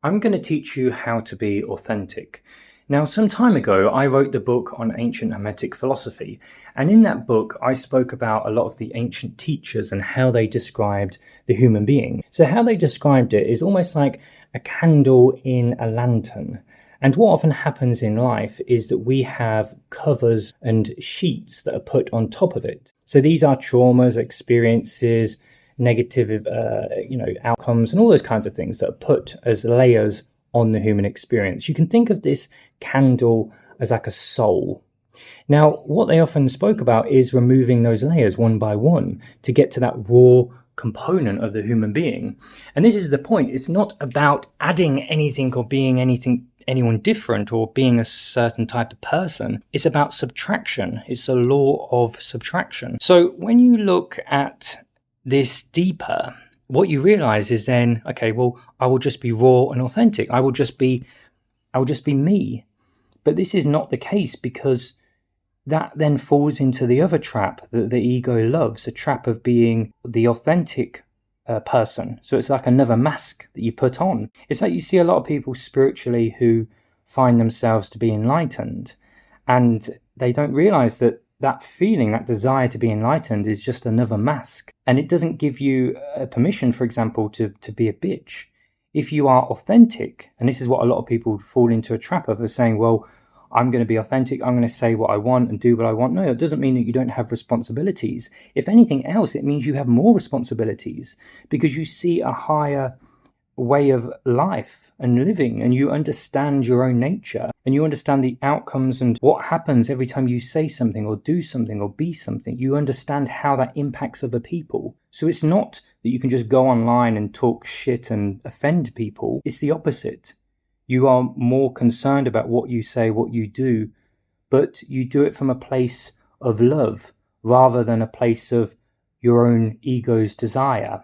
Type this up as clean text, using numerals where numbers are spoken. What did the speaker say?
I'm going to teach you how to be authentic. Now, some time ago, I wrote the book on ancient Hermetic philosophy, and in that book, I spoke about a lot of the ancient teachers and how they described the human being. So how they described it is almost like a candle in a lantern. And what often happens in life is that we have covers and sheets that are put on top of it. So these are traumas, experiences, negative outcomes and all those kinds of things that are put as layers on the human experience. You can think of this candle as like a soul. Now, what they often spoke about is removing those layers one by one to get to that raw component of the human being. And this is the point. It's not about adding anything or being anyone different or being a certain type of person. It's about subtraction. It's the law of subtraction. So when you look at this deeper, what you realize is then, okay, well, I will just be raw and authentic. I will just be me. But this is not the case, because that then falls into the other trap that the ego loves, a trap of being the authentic person. So it's like another mask that you put on. It's like you see a lot of people spiritually who find themselves to be enlightened, and they don't realize that feeling, that desire to be enlightened is just another mask. And it doesn't give you permission, for example, to be a bitch. If you are authentic, and this is what a lot of people fall into a trap of saying, well, I'm going to be authentic, I'm going to say what I want and do what I want. No, it doesn't mean that you don't have responsibilities. If anything else, it means you have more responsibilities, because you see a higher way of life and living, and you understand your own nature, and you understand the outcomes and what happens every time you say something or do something or be something. You understand how that impacts other people. So it's not that you can just go online and talk shit and offend people. It's the opposite. You are more concerned about what you say, what you do, but you do it from a place of love rather than a place of your own ego's desire.